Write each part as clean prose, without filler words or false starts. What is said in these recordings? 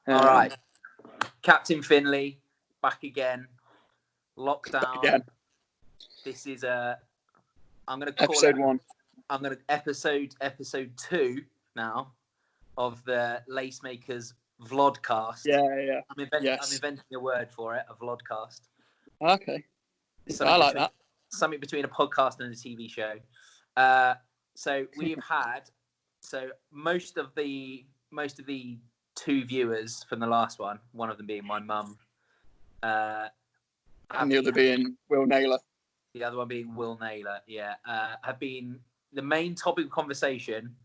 All right, Captain Finley back again. Lockdown. Back again. This is I'm going to call episode it 1. I'm going to episode 2 now of the Lace Makers Vlodcast. Yeah. I'm inventing a word for it, a Vlodcast. Okay. I like that. Something between a podcast and a TV show. So we've had most of the 2 viewers from the last one of them being my mum, and the other being Will Naylor. The other one being Will Naylor, have been the main topic of conversation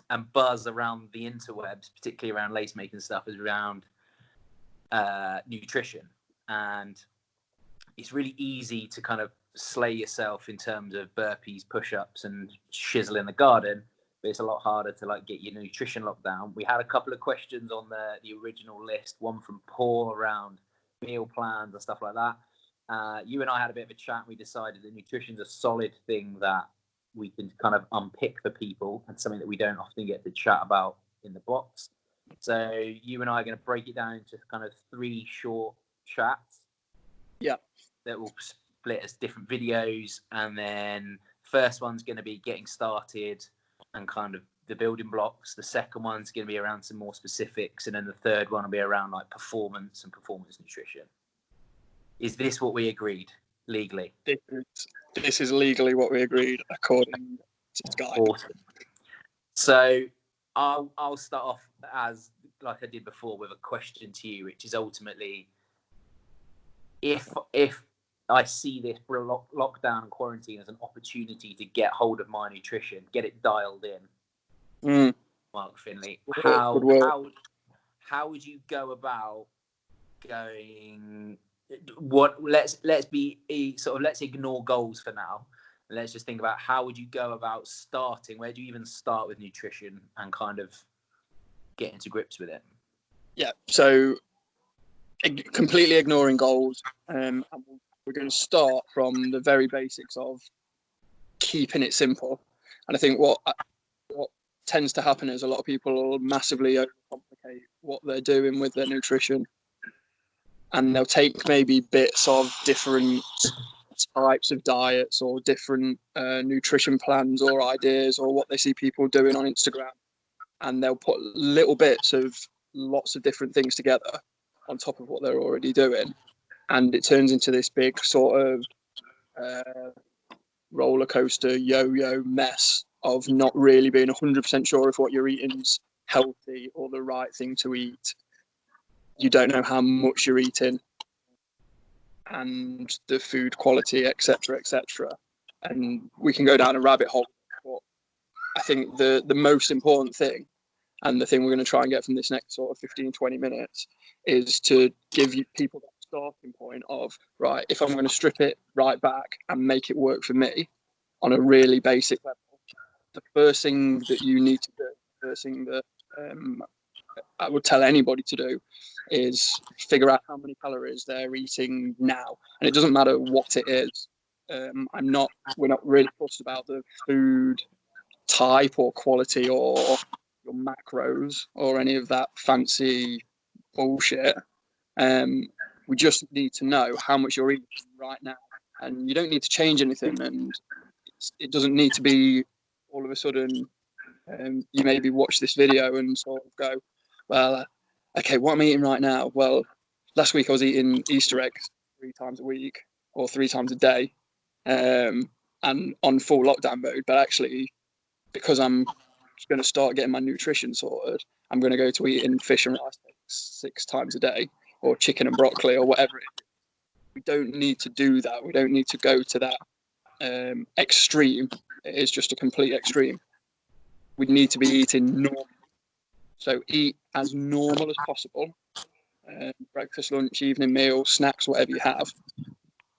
and buzz around the interwebs, particularly around lace making stuff, is around nutrition. And it's really easy to kind of slay yourself in terms of burpees, push-ups, and shizzle in the garden. But it's a lot harder to get your nutrition locked down. We had a couple of questions on the original list, one from Paul around meal plans and stuff like that. You and I had a bit of a chat. We decided that nutrition's a solid thing that we can kind of unpick for people, and something that we don't often get to chat about in the box. So you and I are going to break it down into kind of 3 short chats. Yeah. That will split as different videos, and then first one's going to be getting started and kind of the building blocks. The second one's going to be around some more specifics, and then the third one will be around performance and performance nutrition. Is this what we agreed legally? This is legally what we agreed according to Skype. Awesome. So I'll start off as like I did before with a question to you, which is ultimately, if I see this lockdown and quarantine as an opportunity to get hold of my nutrition, get it dialed in, Mark Finley, how would you go about going? Let's ignore goals for now. Let's just think about how would you go about starting. Where do you even start with nutrition and kind of getting to grips with it? Yeah, so completely ignoring goals, and we're going to start from the very basics of keeping it simple. And I think what tends to happen is a lot of people will massively overcomplicate what they're doing with their nutrition. And they'll take maybe bits of different types of diets or different nutrition plans or ideas or what they see people doing on Instagram. And they'll put little bits of lots of different things together on top of what they're already doing. And it turns into this big sort of roller coaster yo-yo mess of not really being 100% sure if what you're eating is healthy or the right thing to eat. You don't know how much you're eating and the food quality, etc., etc. And we can go down a rabbit hole. But I think the most important thing, and the thing we're going to try and get from this next sort of 15, 20 minutes, is to give you people that starting point of, right, if I'm going to strip it right back and make it work for me on a really basic level, the first thing that you need to do, the first thing that I would tell anybody to do, is figure out how many calories they're eating now. And it doesn't matter what it is. We're not really fussed about the food type or quality or your macros or any of that fancy bullshit. We just need to know how much you're eating right now. And you don't need to change anything. And it doesn't need to be all of a sudden you maybe watch this video and sort of go, well, okay, what am I eating right now? Well, last week I was eating Easter eggs 3 times a week or 3 times a day, and on full lockdown mode. But actually, because I'm going to start getting my nutrition sorted, I'm going to go to eating fish and rice 6 times a day, or chicken and broccoli, or whatever it is. We don't need to do that. We don't need to go to that extreme. It is just a complete extreme. We need to be eating normal. So eat as normal as possible. Breakfast, lunch, evening meal, snacks, whatever you have.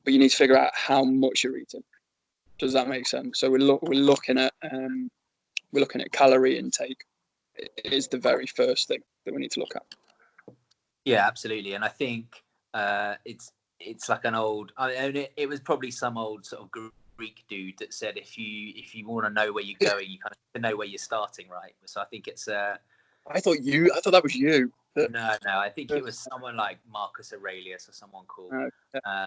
But you need to figure out how much you're eating. Does that make sense? So we're looking at calorie intake. It is the very first thing that we need to look at. Yeah, absolutely. And I think it's like an old. It was probably some old sort of Greek dude that said if you want to know where you're going, you kind of know where you're starting, right? So I think it's. I thought that was you. No, I think it was someone like Marcus Aurelius or someone called. Yeah.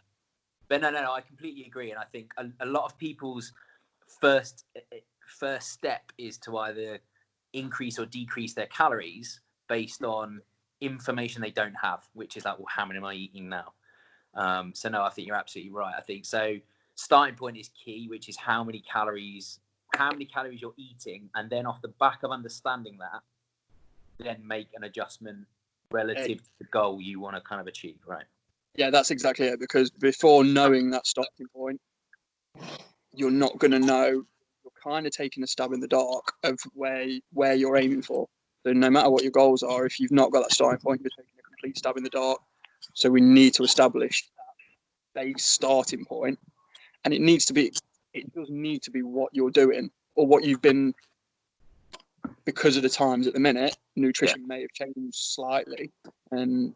But no, I completely agree, and I think a lot of people's first step is to either increase or decrease their calories based on information they don't have, which is like, well, how many am I eating now? So no, I think you're absolutely right. I think so. Starting point is key, which is how many calories you're eating, and then off the back of understanding that, then make an adjustment relative to the goal you want to kind of achieve, right? Yeah, that's exactly it. Because before knowing that starting point, you're not going to know. You're kind of taking a stab in the dark of where you're aiming for. So no matter what your goals are, if you've not got that starting point, you're taking a complete stab in the dark. So we need to establish that base starting point, and it does need to be what you're doing or what you've been. Because of the times at the minute, nutrition may have changed slightly, and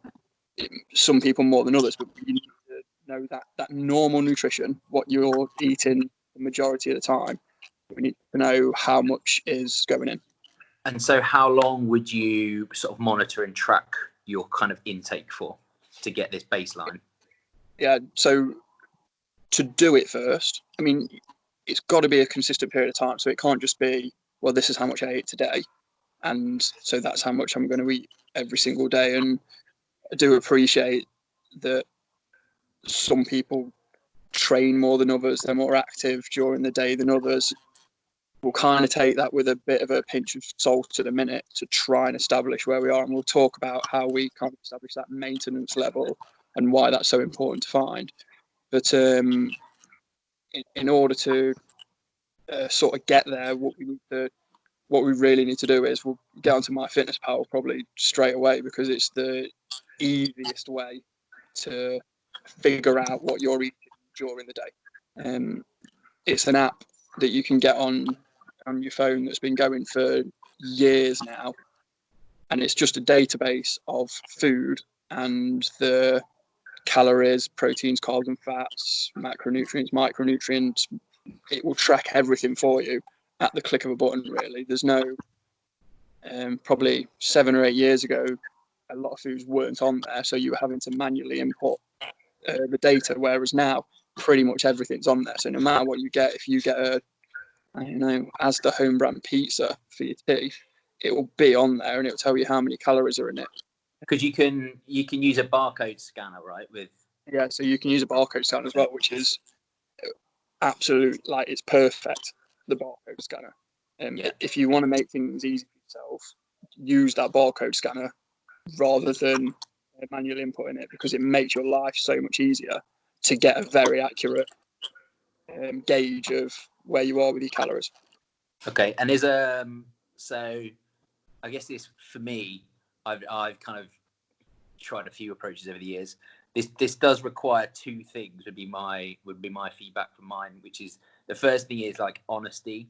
some people more than others, but you need to know that normal nutrition, what you're eating the majority of the time. We need to know how much is going in. And so how long would you sort of monitor and track your kind of intake for to get this baseline? Yeah, so to do it first, I mean, it's got to be a consistent period of time. So it can't just be, well, this is how much I ate today, and so that's how much I'm going to eat every single day. And I do appreciate that some people train more than others, they're more active during the day than others. We'll kind of take that with a bit of a pinch of salt at a minute to try and establish where we are, and we'll talk about how we kind of establish that maintenance level and why that's so important to find. But in order to sort of get there, what we really need to do is we'll get onto MyFitnessPal probably straight away, because it's the easiest way to figure out what you're eating during the day. It's an app that you can get on your phone that's been going for years now, and it's just a database of food and the calories, proteins, carbs and fats, macronutrients, micronutrients. It will track everything for you at the click of a button, really. There's no probably 7 or 8 years ago, a lot of foods weren't on there, so you were having to manually input the data, whereas now pretty much everything's on there. So no matter what you get, if you get Asda home brand pizza for your tea, it will be on there and it will tell you how many calories are in it. Because you can use a barcode scanner, right? Yeah, so you can use a barcode scanner as well, which is absolute, like, it's perfect, the barcode scanner. If you want to make things easy for yourself, use that barcode scanner rather than manually inputting it, because it makes your life so much easier to get a very accurate gauge of where you are with your calories. Okay, and so I guess this, for me, I've kind of tried a few approaches over the years. This does require two things. Would be my feedback from mine, which is, the first thing is like honesty,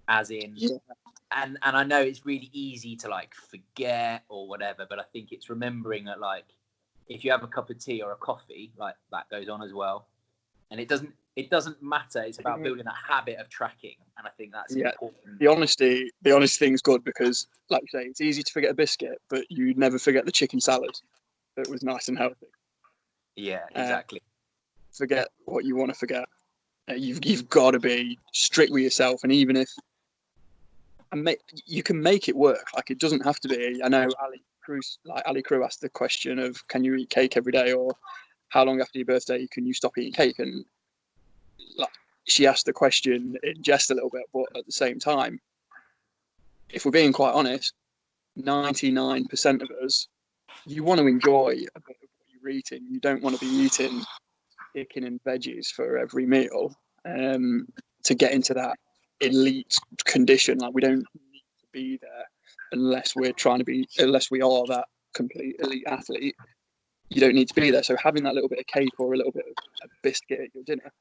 as in, and I know it's really easy to like forget or whatever, but I think it's remembering that, like, if you have a cup of tea or a coffee, like, that goes on as well, and it doesn't matter. It's about building that habit of tracking, and I think that's important. The honesty thing's good, because, like you say, it's easy to forget a biscuit, but you never forget the chicken salad that was nice and healthy. Yeah, exactly. Forget what you want to forget. You've got to be strict with yourself, and even if you can make it work. Like, it doesn't have to be. I know Ali Crew asked the question of, can you eat cake every day, or how long after your birthday can you stop eating cake? And like, she asked the question in jest a little bit, but at the same time, if we're being quite honest, 99% of us, you want to enjoy a bit of what you're eating. You don't want to be eating chicken and veggies for every meal to get into that elite condition. Like, we don't need to be there unless we are that complete elite athlete. You don't need to be there. So having that little bit of cake or a little bit of a biscuit at your dinner,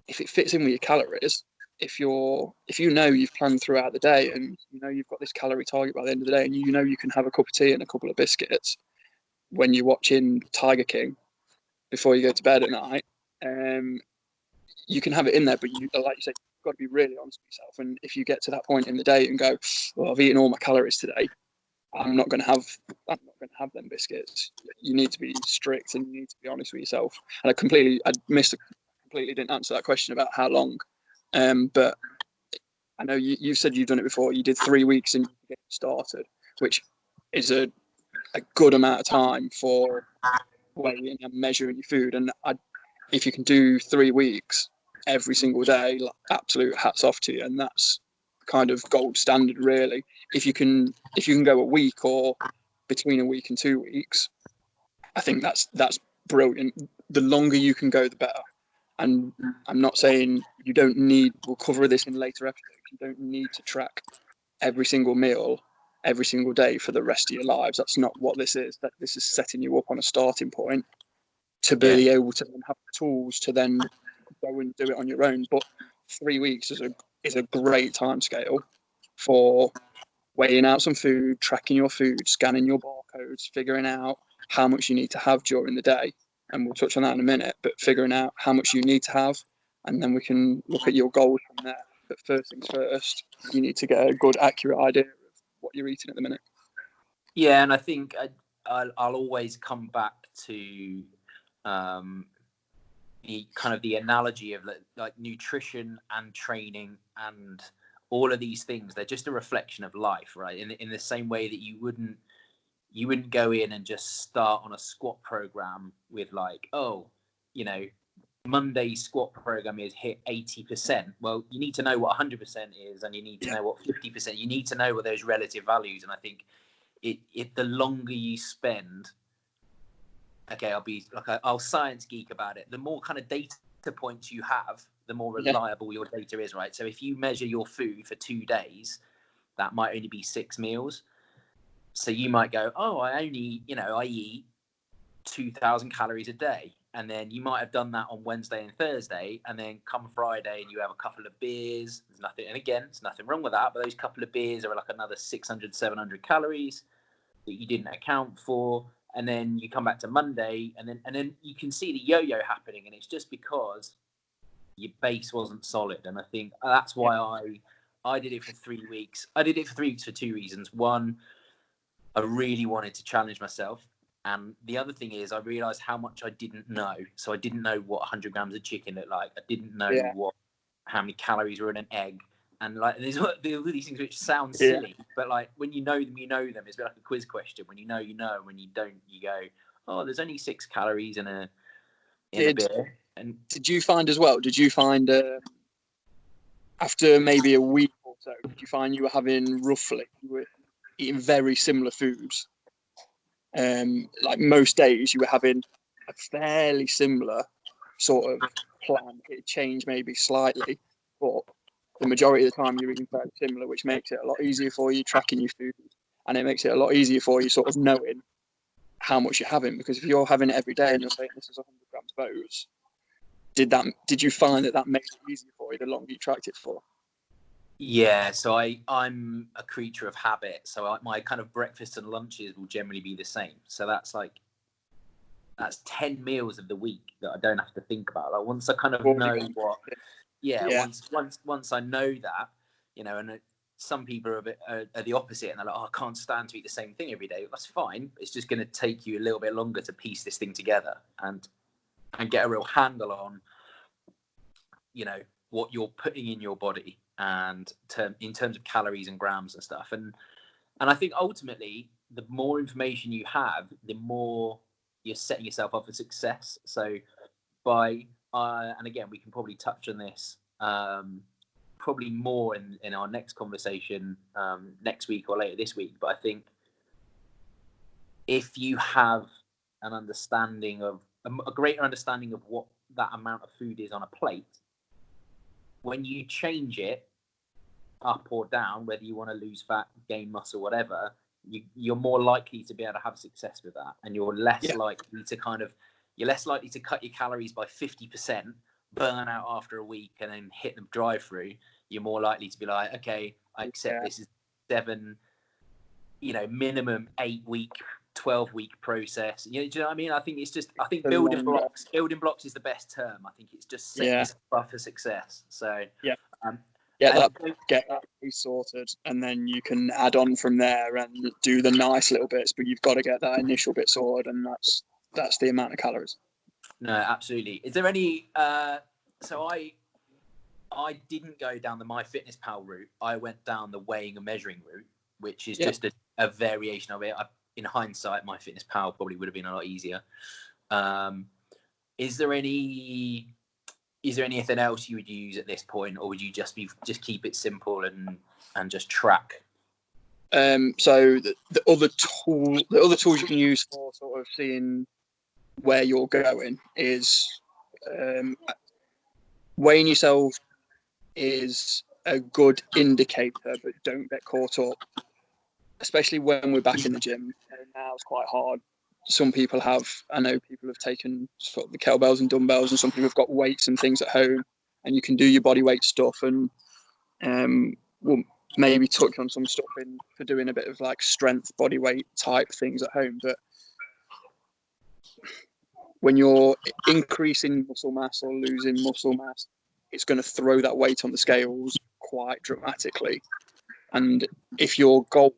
if it fits in with your calories, if you know you've planned throughout the day and you know you've got this calorie target by the end of the day, and you know you can have a cup of tea and a couple of biscuits when you're watching Tiger King before you go to bed at night, you can have it in there. But like you said, you've got to be really honest with yourself. And if you get to that point in the day and go, well, I've eaten all my calories today, I'm not going to have them biscuits. You need to be strict and you need to be honest with yourself. And I completely didn't answer that question about how long. But I know you said you've done it before. You did 3 weeks and you get started, which is a good amount of time for weighing and measuring your food. And if you can do 3 weeks every single day, like, absolute hats off to you. And that's kind of gold standard, really. If you can go a week or between a week and 2 weeks, I think that's brilliant. The longer you can go, the better. And I'm not saying you don't need. We'll cover this in later episodes. You don't need to track every single meal every single day for the rest of your lives. That's not what this is. That this is setting you up on a starting point to be able to then have the tools to then go and do it on your own. But 3 weeks is a great time scale for weighing out some food, tracking your food, scanning your barcodes, figuring out how much you need to have during the day. And we'll touch on that in a minute, but figuring out how much you need to have, and then we can look at your goals from there. But first things first, you need to get a good, accurate idea of what you're eating at the minute. Yeah, and I think I'll always come back to the analogy of like nutrition and training and all of these things. They're just a reflection of life, right? In the same way that you wouldn't go in and just start on a squat program with like, Monday's squat program is hit 80%. Well, you need to know what 100% is, and you need to know what 50%. You need to know what those relative values. And I think the longer you spend, I'll science geek about it. The more kind of data points you have, the more reliable your data is, right? So if you measure your food for 2 days, that might only be 6 meals. So you might go, I eat 2,000 calories a day. And then you might have done that on Wednesday and Thursday. And then come Friday and you have a couple of beers. There's nothing wrong with that. But those couple of beers are like another 600, 700 calories that you didn't account for. And then you come back to Monday and then you can see the yo-yo happening. And it's just because your base wasn't solid. And I think that's why I did it for 3 weeks. I did it for 3 weeks for 2 reasons. One, I really wanted to challenge myself. And the other thing is I realized how much I didn't know. So I didn't know what 100 grams of chicken looked like. I didn't know how many calories were in an egg. And like, there's all these things which sound silly, but like when you know them, you know them. It's a bit like a quiz question. When you know, you know. When you don't, you go, oh, there's only 6 calories in a beer. And did you find as well? Did you find after maybe a week or so, did you find you were eating very similar foods? Like most days, you were having a fairly similar sort of plan. It changed maybe slightly, but the majority of the time you're eating fairly similar, which makes it a lot easier for you tracking your food, and it makes it a lot easier for you sort of knowing how much you're having. Because if you're having it every day and you're saying this is 100 grams of oats, did you find that made it easier for you the longer you tracked it for? Yeah, so I'm a creature of habit. So my kind of breakfast and lunches will generally be the same. So that's 10 meals of the week that I don't have to think about. Like once I kind of know once I know that, and some people are the opposite, and they're like, I can't stand to eat the same thing every day. That's fine. It's just going to take you a little bit longer to piece this thing together and get a real handle on, what you're putting in your body and in terms of calories and grams and stuff. And I think ultimately, the more information you have, the more you're setting yourself up for success. So and again, we can probably touch on this probably more in our next conversation next week or later this week. But I think if you have an understanding of a greater understanding of what that amount of food is on a plate, when you change it up or down, whether you want to lose fat, gain muscle, whatever, you're more likely to be able to have success with that, and you're less likely to cut your calories by 50%, burn out after a week, and then hit the drive-through. You're more likely to be like, okay, I accept this is 7, minimum 8-week, 12-week process. Do you know what I mean? I think building blocks is the best term. I think it's just setting yourself up for success. So get that sorted, and then you can add on from there and do the nice little bits. But you've got to get that initial bit sorted, and that's the amount of calories. No, absolutely. Is there any? So I didn't go down the MyFitnessPal route. I went down the weighing and measuring route, which is just a variation of it. In hindsight, MyFitnessPal probably would have been a lot easier. Is there anything else you would use at this point, or would you just keep it simple and just track? So the other tools you can use for sort of seeing where you're going is weighing yourself is a good indicator, but don't get caught up, especially when we're back in the gym. Now it's quite hard. I know people have taken sort of the kettlebells and dumbbells, and some people have got weights and things at home, and you can do your body weight stuff, and we'll maybe touch on some stuff for doing a bit of like strength body weight type things at home. But when you're increasing muscle mass or losing muscle mass, it's going to throw that weight on the scales quite dramatically. And if your goal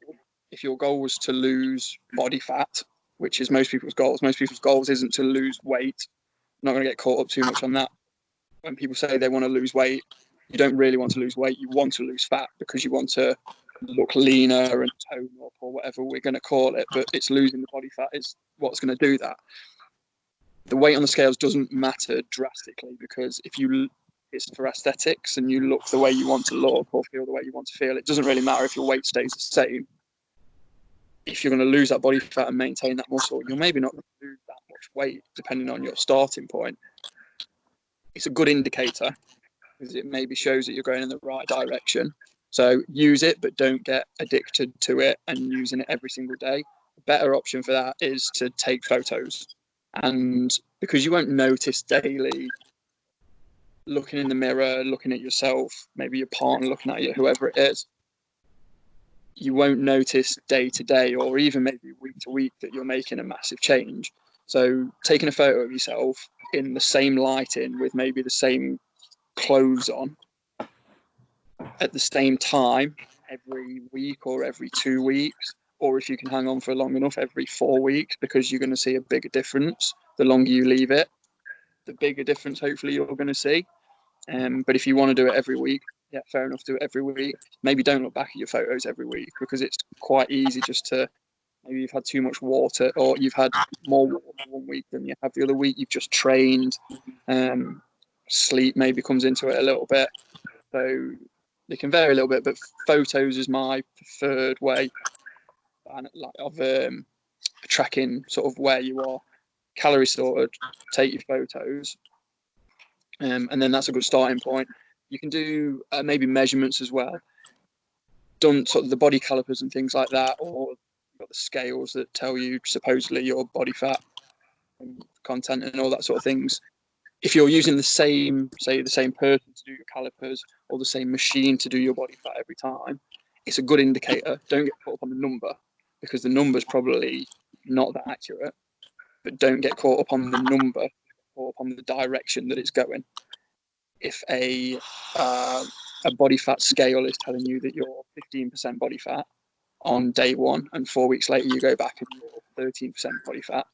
was to lose body fat, which is most people's goals isn't to lose weight. I'm not going to get caught up too much on that. When people say they want to lose weight, you don't really want to lose weight. You want to lose fat because you want to look leaner and tone up, or whatever we're going to call it. But it's losing the body fat is what's going to do that. The weight on the scales doesn't matter drastically, because it's for aesthetics and you look the way you want to look or feel the way you want to feel. It doesn't really matter if your weight stays the same. If you're going to lose that body fat and maintain that muscle, you're maybe not going to lose that much weight depending on your starting point. It's a good indicator because it maybe shows that you're going in the right direction. So use it, but don't get addicted to it and using it every single day. A better option for that is to take photos. And because you won't notice daily, looking in the mirror, looking at yourself, maybe your partner looking at you, whoever it is, you won't notice day to day or even maybe week to week that you're making a massive change. So taking a photo of yourself in the same lighting with maybe the same clothes on at the same time every week or every 2 weeks, or if you can hang on for long enough, every 4 weeks, because you're going to see a bigger difference the longer you leave it. The bigger difference hopefully you're going to see. But if you want to do it every week, yeah, fair enough, do it every week. Maybe don't look back at your photos every week, because it's quite easy just to, maybe you've had too much water, or you've had more water 1 week than you have the other week. You've just trained. Sleep maybe comes into it a little bit. So they can vary a little bit, but photos is my preferred way of tracking sort of where you are. Calorie sorted, take your photos, and then that's a good starting point. You can do maybe measurements as well. Done sort of the body calipers and things like that, or you've got the scales that tell you supposedly your body fat and content and all that sort of things. If you're using the same person to do your calipers or the same machine to do your body fat every time, it's a good indicator. Don't get caught up on the number, because the number's probably not that accurate. But don't get caught up on the number or up on the direction that it's going. If a body fat scale is telling you that you're 15% body fat on day one, and 4 weeks later you go back and you're 13% body fat,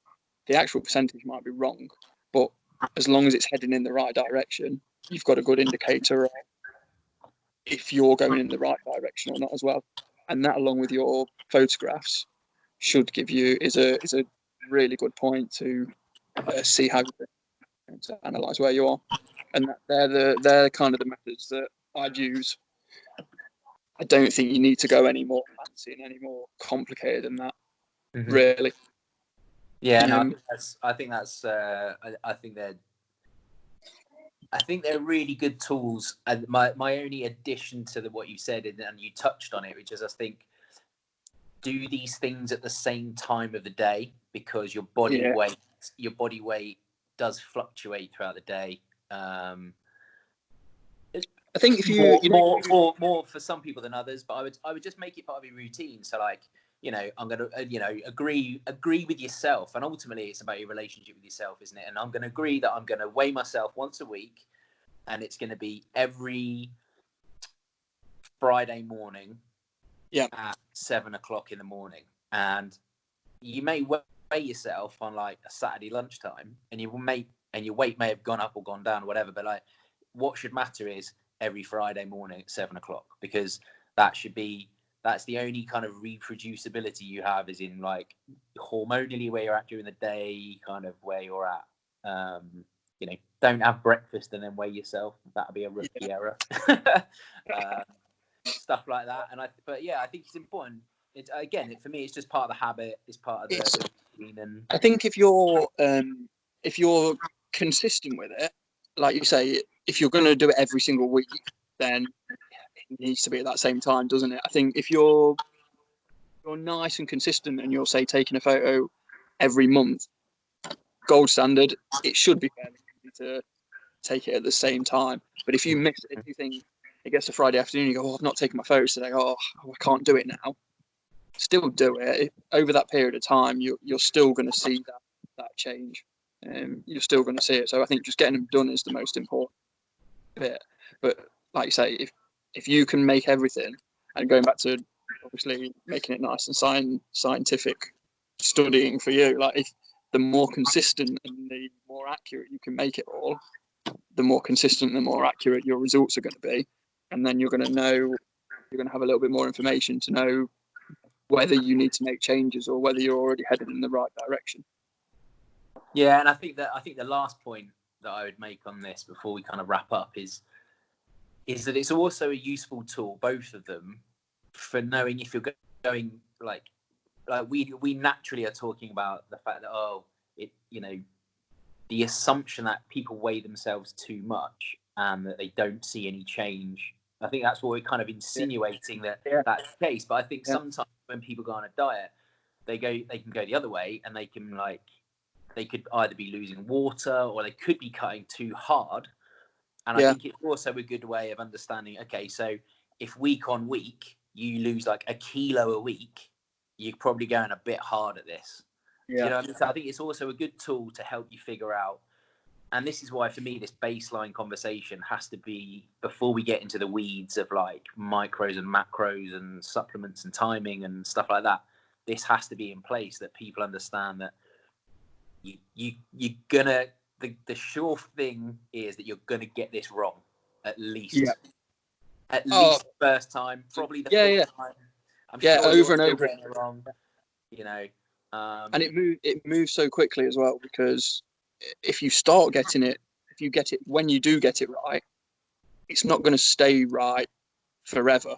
the actual percentage might be wrong. But as long as it's heading in the right direction, you've got a good indicator of if you're going in the right direction or not as well. And that, along with your photographs, should give you is a really good point to see how you're doing, to analyse where you are. And they're kind of the methods that I'd use. I don't think you need to go any more fancy and any more complicated than that, really. Yeah, no, I think they're really good tools. And my only addition to what you said, and you touched on it, which is, I think, do these things at the same time of the day, because your body weight does fluctuate throughout the day. I think if you more for some people than others, but I would just make it part of your routine. So like, I'm going to, agree with yourself. And ultimately it's about your relationship with yourself, isn't it? And I'm going to agree that I'm going to weigh myself once a week, and it's going to be every Friday morning Yeah. at 7 o'clock in the morning, and you may weigh yourself on like a Saturday lunchtime, and your weight may have gone up or gone down or whatever, but like what should matter is every Friday morning at 7 o'clock, because that's the only kind of reproducibility you have, is in like hormonally where you're at during the day, kind of where you're at. Don't have breakfast and then weigh yourself. That'd be a rookie error. Stuff like that. But I think it's important. For me, it's just part of the habit. It's part of the routine. And I think if you're consistent with it, like you say, if you're going to do it every single week, then it needs to be at that same time, doesn't it? I think if you're nice and consistent, and you're, say, taking a photo every month, gold standard, it should be fairly easy to take it at the same time. But if you miss it, if you think it gets to Friday afternoon, you go, I've not taken my photos today, I can't do it now. Still do it. Over that period of time, you're still going to see that change. You're still going to see it. So I think just getting them done is the most important bit. But like you say, if you can make everything, and going back to obviously making it nice and scientific studying for you, like if the more consistent and the more accurate you can make it all, the more consistent, the more accurate your results are going to be. And then you're going to have a little bit more information to know whether you need to make changes or whether you're already headed in the right direction. Yeah, and I think the last point that I would make on this before we kind of wrap up is that it's also a useful tool, both of them, for knowing if you're going like we naturally are talking about the fact that the assumption that people weigh themselves too much and that they don't see any change. I think that's what we're kind of insinuating that's the case. But I think sometimes when people go on a diet, they can go the other way, and they could either be losing water or they could be cutting too hard. And I think it's also a good way of understanding, okay, so if week on week you lose like a kilo a week, you're probably going a bit hard at this. Yeah. You know what I mean? So I think it's also a good tool to help you figure out. And this is why, for me, this baseline conversation has to be, before we get into the weeds of like micros and macros and supplements and timing and stuff like that, this has to be in place, that people understand that you're gonna, the sure thing is that you're gonna get this wrong at least. At least the first time, probably the fifth time. I'm sure over and over again wrong. And it moves so quickly as well, because if you start getting it, if you get it, when you do get it right, it's not going to stay right forever,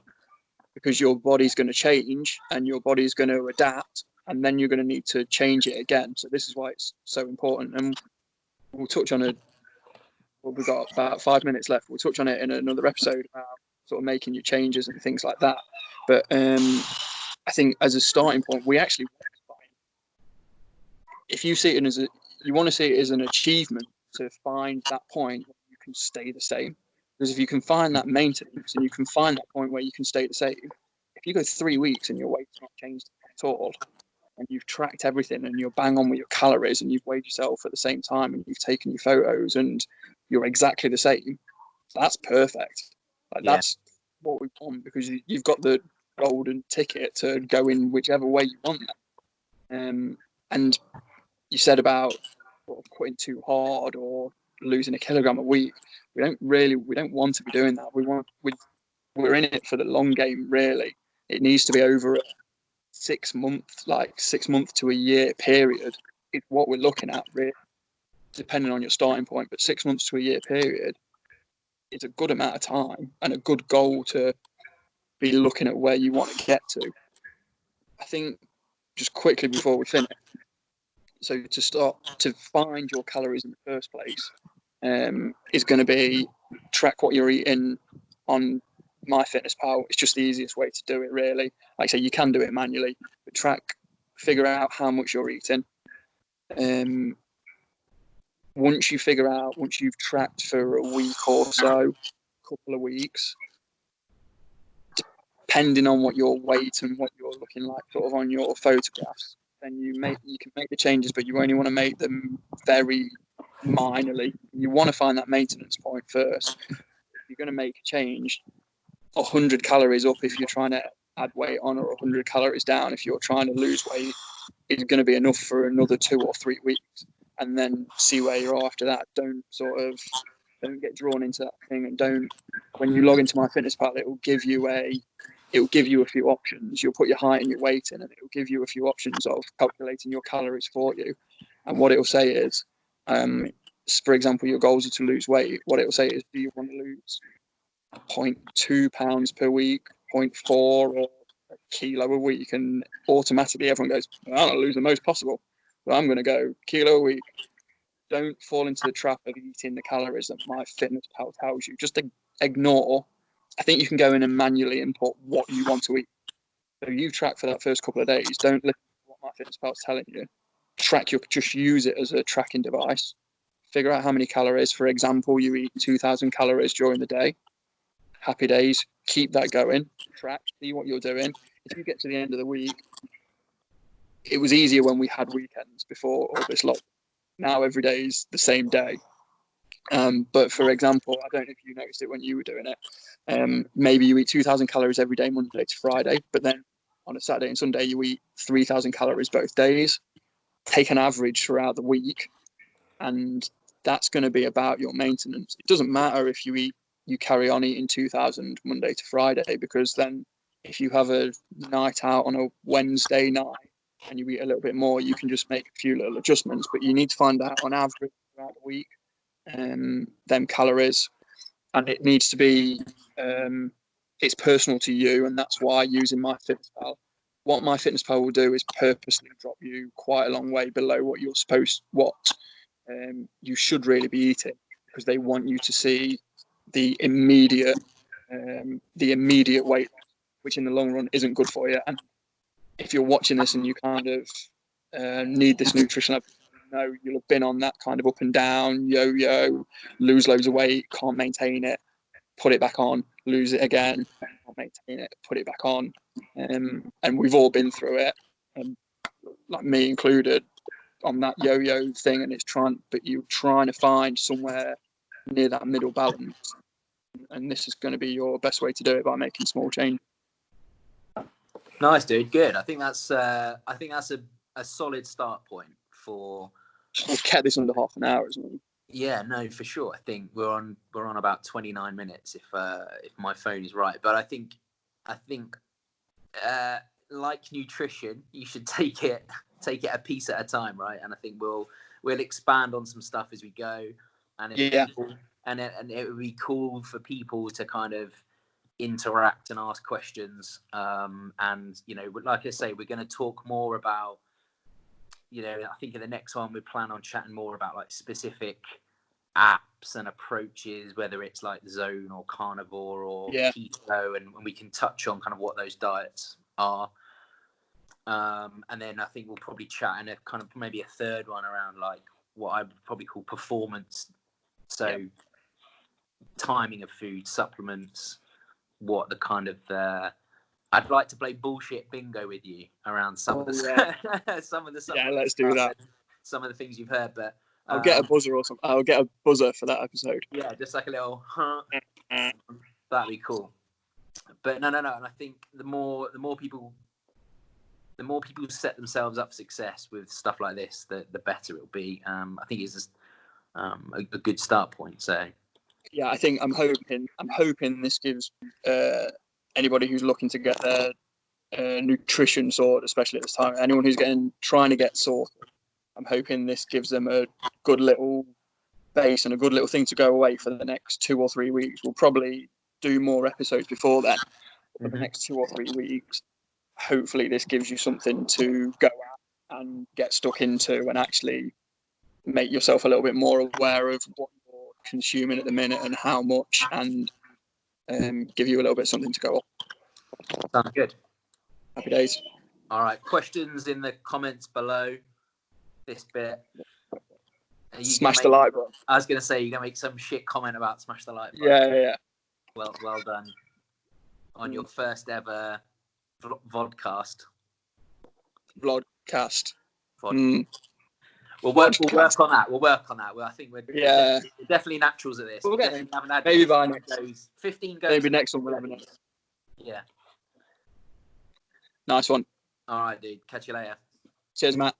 because your body's going to change and your body's going to adapt, and then you're going to need to change it again. So this is why it's so important. And we'll touch on we've got about 5 minutes left. We'll touch on it in another episode about sort of making your changes and things like that. But I think as a starting point, we actually, if you see it you want to see it as an achievement to find that point where you can stay the same. Because if you can find that maintenance and you can find that point where you can stay the same, if you go 3 weeks and your weight's not changed at all, and you've tracked everything and you're bang on with your calories and you've weighed yourself at the same time and you've taken your photos and you're exactly the same, that's perfect. That's what we want, because you've got the golden ticket to go in whichever way you want that. And you said about quitting too hard or losing a kilogram a week. We don't want to be doing that. We're in it for the long game, really. It needs to be over a 6 month to a year period is what we're looking at, really, depending on your starting point. But 6 months to a year period is a good amount of time and a good goal to be looking at where you want to get to. I think, just quickly before we finish, so to start to find your calories in the first place is going to be track what you're eating on MyFitnessPal. It's just the easiest way to do it, really. Like I say, you can do it manually, but figure out how much you're eating. Once you've tracked for a week or so, couple of weeks, depending on what your weight and what you're looking like sort of on your photographs, then you can make the changes, but you only want to make them very minorly. You want to find that maintenance point first. If you're going to make a change, 100 calories up if you're trying to add weight on, or 100 calories down if you're trying to lose weight, is going to be enough for another 2 or 3 weeks, and then see where you're after that. Don't get drawn into that thing, and don't, when you log into MyFitnessPal, it will give you a few options. You'll put your height and your weight in, and it will give you a few options of calculating your calories for you. And what it will say is, for example, your goals are to lose weight. What it will say is, do you want to lose 0.2 pounds per week, 0.4, or a kilo a week? And automatically everyone goes, well, I want to lose the most possible. So I'm going to go kilo a week. Don't fall into the trap of eating the calories that MyFitnessPal tells you. Just ignore. I think you can go in and manually input what you want to eat. So you track for that first couple of days. Don't listen to what MyFitnessPal's telling you. Just use it as a tracking device. Figure out how many calories. For example, you eat 2,000 calories during the day. Happy days. Keep that going. Track. See what you're doing. If you get to the end of the week, it was easier when we had weekends before all this lot. Now every day is the same day. But for example, I don't know if you noticed it when you were doing it. Maybe you eat 2,000 calories every day, Monday to Friday, but then on a Saturday and Sunday, you eat 3,000 calories both days. Take an average throughout the week, and that's going to be about your maintenance. It doesn't matter if you carry on eating 2,000 Monday to Friday, because then if you have a night out on a Wednesday night and you eat a little bit more, you can just make a few little adjustments. But you need to find out on average throughout the week them calories, and it needs to be it's personal to you, and that's why using MyFitnessPal. What MyFitnessPal will do is purposely drop you quite a long way below what you should really be eating, because they want you to see the immediate weight loss, which in the long run isn't good for you. And if you're watching this and you kind of need this nutrition, you'll have been on that kind of up and down yo-yo, lose loads of weight, can't maintain it, put it back on, lose it again, can't maintain it, put it back on. And we've all been through it, like me included, on that yo-yo thing. And you're trying to find somewhere near that middle balance. And this is going to be your best way to do it, by making small changes. Nice, dude. Good. I think that's a solid start point for. We'll get this under half an hour, isn't it? Yeah, no, for sure. I think we're on about 29 minutes if my phone is right. But I think like nutrition, you should take it a piece at a time, right? And I think we'll expand on some stuff as we go. And it would be cool for people to kind of interact and ask questions. And like I say, we're going to talk more about. I think in the next one we plan on chatting more about like specific apps and approaches, whether it's like Zone or Carnivore or Keto, and we can touch on kind of what those diets are. And then I think we'll probably chat in a kind of maybe a third one around like what I would probably call performance. So timing of food, supplements, what the kind of I'd like to play bullshit bingo with you around some of the let's do that. Some of the things you've heard, but I'll get a buzzer or something. I'll get a buzzer for that episode. Yeah, just like a little. That'd be cool. But no. And I think the more people set themselves up for success with stuff like this, the better it'll be. I think it's just a good start point. So. Yeah, I'm hoping this gives anybody who's looking to get their nutrition sorted, especially at this time, anyone who's trying to get sorted, I'm hoping this gives them a good little base and a good little thing to go away for the next 2 or 3 weeks. We'll probably do more episodes before then. For the next 2 or 3 weeks, hopefully this gives you something to go at and get stuck into, and actually make yourself a little bit more aware of what you're consuming at the minute and how much, and give you a little bit something to go on. Sounds good. Happy days. All right. Questions in the comments below this bit. Smash the like button. I was going to say, you're going to make some shit comment about smash the like button. Yeah. Well done. On your first ever vodcast. Vlogcast. We'll work on that. Well, I think we're definitely naturals at this. We'll get definitely haven't had maybe by 15 goes. Maybe next one we'll have an. Yeah. Nice one. All right, dude. Catch you later. Cheers, Matt.